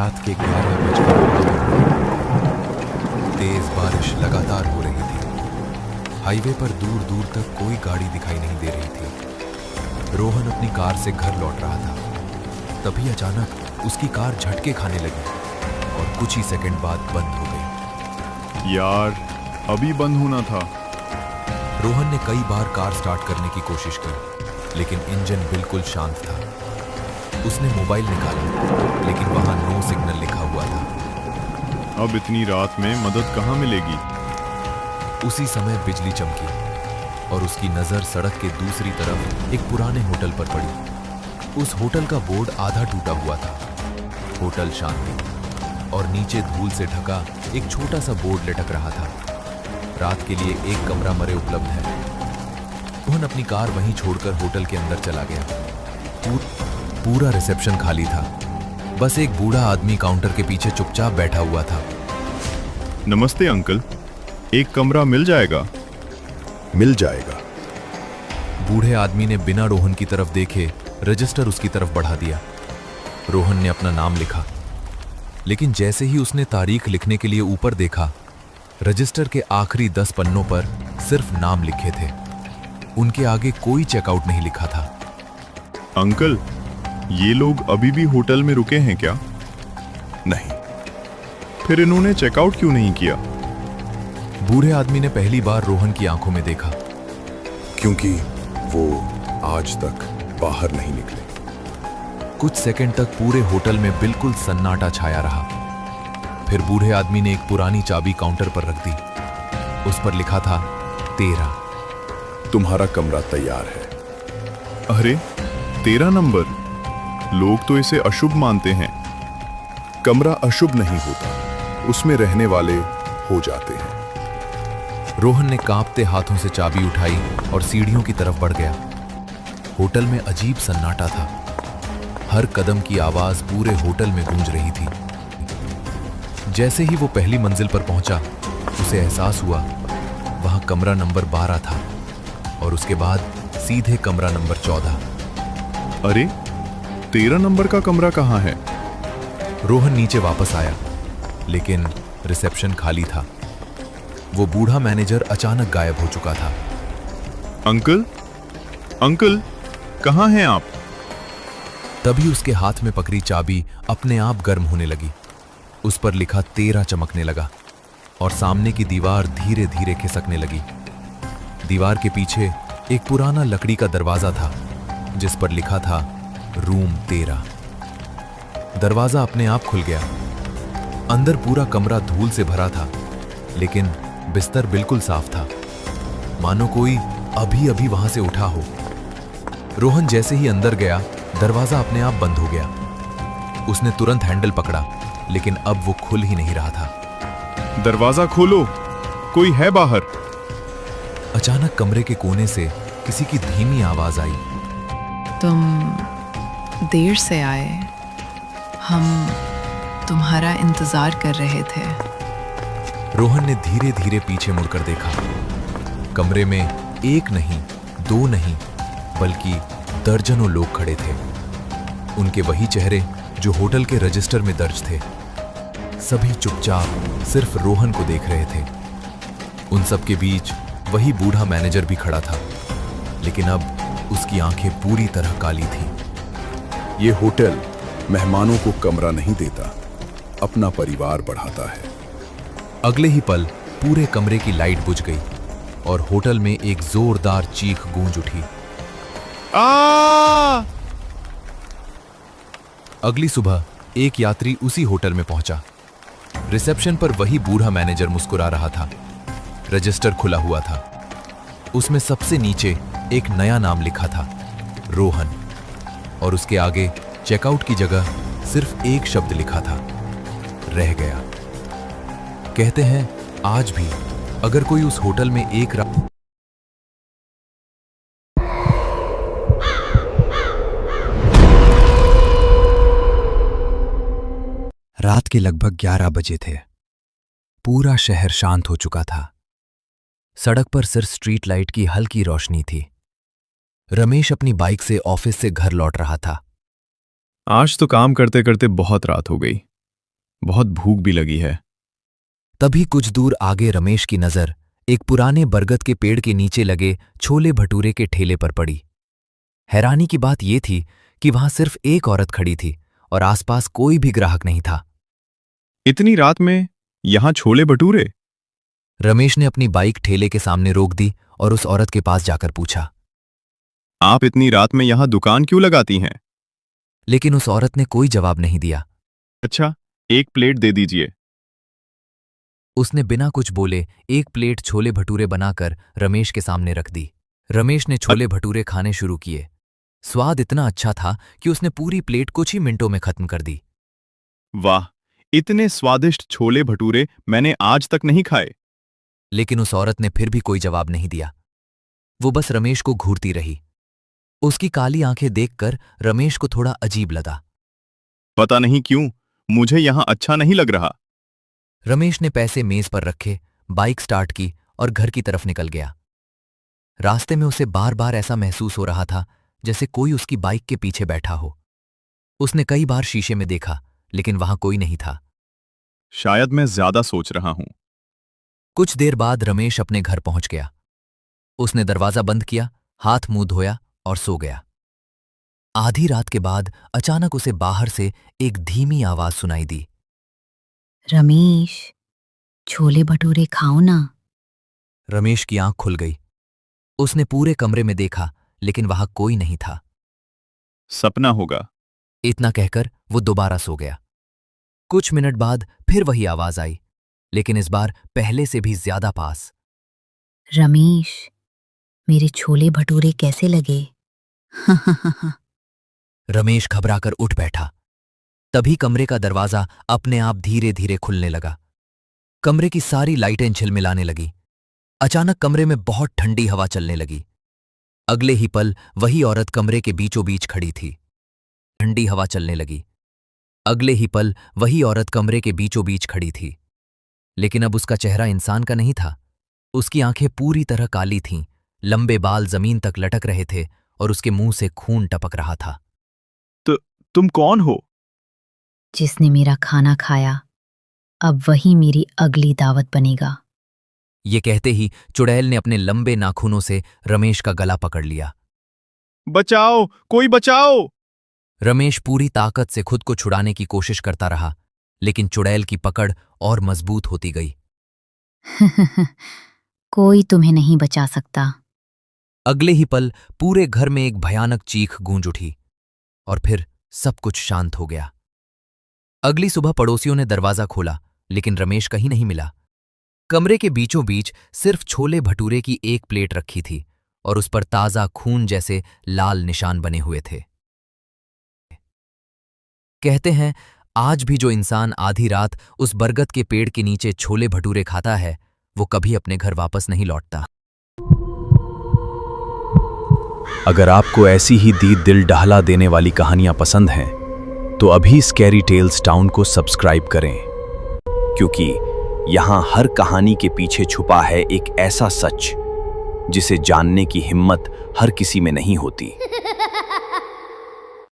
रात के 11 बजकर तेज बारिश लगातार हो रही थी। हाईवे पर दूर दूर तक कोई गाड़ी दिखाई नहीं दे रही थी। रोहन अपनी कार से घर लौट रहा था। तभी अचानक उसकी कार झटके खाने लगी और कुछ ही सेकंड बाद बंद हो गई। यार, अभी बंद होना था। रोहन ने कई बार कार स्टार्ट करने की कोशिश की, लेकिन इंजन बिल्कुल शांत था। उसने मोबाइल निकाला, लेकिन वहां नो सिग्नल लिखा हुआ था। अब इतनी रात में मदद कहाँ मिलेगी? उसी समय बिजली चमकी और उसकी नजर सड़क के दूसरी तरफ एक पुराने होटल पर पड़ी। उस होटल का बोर्ड आधा टूटा हुआ था, होटल शांति, और नीचे धूल से ढका एक छोटा सा बोर्ड लटक रहा था, रात के लिए एक कमरा मरे उपलब्ध है। रोहन अपनी कार वहीं छोड़कर होटल के अंदर चला गया। पूरा रिसेप्शन खाली था, बस एक बूढ़ा आदमी काउंटर के पीछे चुपचाप बैठा हुआ था। नमस्ते अंकल, एक कमरा मिल जाएगा? मिल जाएगा। बूढ़े आदमी ने बिना रोहन की तरफ देखे रजिस्टर उसकी तरफ बढ़ा दिया। रोहन ने अपना नाम लिखा, लेकिन जैसे ही उसने तारीख लिखने के लिए ऊपर देखा, रजिस्टर के आखिरी 10 पन्नों पर सिर्फ नाम लिखे थे। उनके आगे कोई चेकआउट नहीं लिखा था। अंकल, ये लोग अभी भी होटल में रुके हैं क्या? नहीं। फिर इन्होंने चेकआउट क्यों नहीं किया? बूढ़े आदमी ने पहली बार रोहन की आंखों में देखा। क्योंकि वो आज तक बाहर नहीं निकले। कुछ सेकंड तक पूरे होटल में बिल्कुल सन्नाटा छाया रहा। फिर बूढ़े आदमी ने एक पुरानी चाबी काउंटर पर रख दी। उस पर लिखा था 13। तुम्हारा कमरा तैयार है। अरे, 13 नंबर? लोग तो इसे अशुभ मानते हैं। कमरा अशुभ नहीं होता, उसमें रहने वाले हो जाते हैं। रोहन ने कांपते हाथों से चाबी उठाई और सीढ़ियों की तरफ बढ़ गया। होटल में अजीब सन्नाटा था। हर कदम की आवाज पूरे होटल में गूंज रही थी। जैसे ही वो पहली मंजिल पर पहुंचा, उसे एहसास हुआ वहां कमरा नंबर 12 था और उसके बाद सीधे कमरा नंबर 14। अरे, 13 नंबर का कमरा कहाँ है? रोहन नीचे वापस आया, लेकिन रिसेप्शन खाली था। वो बूढ़ा मैनेजर अचानक गायब हो चुका था। अंकल, अंकल, कहाँ हैं आप? तभी उसके हाथ में पकड़ी चाबी अपने आप गर्म होने लगी। उस पर लिखा 13 चमकने लगा और सामने की दीवार धीरे धीरे खिसकने लगी। दीवार के पीछे एक पुराना लकड़ी का दरवाजा था, जिस पर लिखा था रूम 13। दरवाजा अपने आप खुल गया। अंदर पूरा कमरा धूल से भरा था, लेकिन बिस्तर बिल्कुल साफ था, मानो कोई अभी अभी वहां से उठा हो। रोहन जैसे ही अंदर गया, दरवाजा अपने आप बंद हो गया। उसने तुरंत हैंडल पकड़ा, लेकिन अब वो खुल ही नहीं रहा था। दरवाजा खोलो, कोई है बाहर। अचानक कमरे के कोने से किसी की धीमी आवाज आई। तुम देर से आए, हम तुम्हारा इंतजार कर रहे थे। रोहन ने धीरे धीरे पीछे मुड़कर देखा। कमरे में एक नहीं, 2 नहीं, बल्कि दर्जनों लोग खड़े थे। उनके वही चेहरे जो होटल के रजिस्टर में दर्ज थे। सभी चुपचाप सिर्फ रोहन को देख रहे थे। उन सब के बीच वही बूढ़ा मैनेजर भी खड़ा था, लेकिन अब उसकी आंखें पूरी तरह काली थीं। ये होटल मेहमानों को कमरा नहीं देता, अपना परिवार बढ़ाता है। अगले ही पल पूरे कमरे की लाइट बुझ गई और होटल में एक जोरदार चीख गूंज उठी। आ! अगली सुबह एक यात्री उसी होटल में पहुंचा। रिसेप्शन पर वही बूढ़ा मैनेजर मुस्कुरा रहा था। रजिस्टर खुला हुआ था। उसमें सबसे नीचे एक नया नाम लिखा था, रोहन, और उसके आगे चेकआउट की जगह सिर्फ एक शब्द लिखा था, रह गया। कहते हैं आज भी अगर कोई उस होटल में एक रात के लगभग 11 बजे थे। पूरा शहर शांत हो चुका था। सड़क पर सिर्फ स्ट्रीट लाइट की हल्की रोशनी थी। रमेश अपनी बाइक से ऑफिस से घर लौट रहा था। आज तो काम करते करते बहुत रात हो गई। बहुत भूख भी लगी है। तभी कुछ दूर आगे रमेश की नजर एक पुराने बरगद के पेड़ के नीचे लगे छोले भटूरे के ठेले पर पड़ी। हैरानी की बात यह थी कि वहां सिर्फ एक औरत खड़ी थी और आसपास कोई भी ग्राहक नहीं था। इतनी रात में यहां छोले भटूरे? रमेश ने अपनी बाइक ठेले के सामने रोक दी और उस औरत के पास जाकर पूछा, आप इतनी रात में यहां दुकान क्यों लगाती हैं? लेकिन उस औरत ने कोई जवाब नहीं दिया। अच्छा, एक प्लेट दे दीजिए। उसने बिना कुछ बोले एक प्लेट छोले भटूरे बनाकर रमेश के सामने रख दी। रमेश ने छोले भटूरे खाने शुरू किए। स्वाद इतना अच्छा था कि उसने पूरी प्लेट कुछ ही मिनटों में खत्म कर दी। वाह, इतने स्वादिष्ट छोले भटूरे मैंने आज तक नहीं खाए। लेकिन उस औरत ने फिर भी कोई जवाब नहीं दिया। वो बस रमेश को घूरती रही। उसकी काली आंखें देखकर रमेश को थोड़ा अजीब लगा। पता नहीं क्यों मुझे यहां अच्छा नहीं लग रहा। रमेश ने पैसे मेज पर रखे, बाइक स्टार्ट की और घर की तरफ निकल गया। रास्ते में उसे बार बार ऐसा महसूस हो रहा था जैसे कोई उसकी बाइक के पीछे बैठा हो। उसने कई बार शीशे में देखा, लेकिन वहां कोई नहीं था। शायद मैं ज्यादा सोच रहा हूं। कुछ देर बाद रमेश अपने घर पहुंच गया। उसने दरवाजा बंद किया, हाथ मुंह धोया और सो गया। आधी रात के बाद अचानक उसे बाहर से एक धीमी आवाज सुनाई दी। रमेश, छोले भटूरे खाओ ना। रमेश की आंख खुल गई। उसने पूरे कमरे में देखा, लेकिन वहां कोई नहीं था। सपना होगा। इतना कहकर वो दोबारा सो गया। कुछ मिनट बाद फिर वही आवाज आई, लेकिन इस बार पहले से भी ज्यादा पास। रमेश, मेरे छोले भटूरे कैसे लगे? रमेश घबराकर उठ बैठा। तभी कमरे का दरवाजा अपने आप धीरे धीरे खुलने लगा। कमरे की सारी लाइटें झिलमिलाने लगी। अचानक कमरे में बहुत ठंडी हवा चलने लगी। अगले ही पल वही औरत कमरे के बीचों बीच खड़ी थी। ठंडी हवा चलने लगी। अगले ही पल वही औरत कमरे के बीचों बीच खड़ी थी। लेकिन अब उसका चेहरा इंसान का नहीं था। उसकी आंखें पूरी तरह काली थीं, लंबे बाल जमीन तक लटक रहे थे और उसके मुंह से खून टपक रहा था। तुम कौन हो? जिसने मेरा खाना खाया, अब वही मेरी अगली दावत बनेगा। ये कहते ही चुड़ैल ने अपने लंबे नाखूनों से रमेश का गला पकड़ लिया। बचाओ, कोई बचाओ! रमेश पूरी ताकत से खुद को छुड़ाने की कोशिश करता रहा, लेकिन चुड़ैल की पकड़ और मजबूत होती गई। कोई तुम्हें नहीं बचा सकता। अगले ही पल पूरे घर में एक भयानक चीख गूंज उठी और फिर सब कुछ शांत हो गया। अगली सुबह पड़ोसियों ने दरवाजा खोला, लेकिन रमेश कहीं नहीं मिला। कमरे के बीचों बीच सिर्फ छोले भटूरे की एक प्लेट रखी थी और उस पर ताजा खून जैसे लाल निशान बने हुए थे। कहते हैं, आज भी जो इंसान आधी रात उस बरगद के पेड़ के नीचे छोले भटूरे खाता है, वो कभी अपने घर वापस नहीं लौटता। अगर आपको ऐसी ही दिल दहला देने वाली कहानियां पसंद हैं, तो अभी स्कैरी टेल्स टाउन को सब्सक्राइब करें, क्योंकि यहाँ हर कहानी के पीछे छुपा है एक ऐसा सच जिसे जानने की हिम्मत हर किसी में नहीं होती।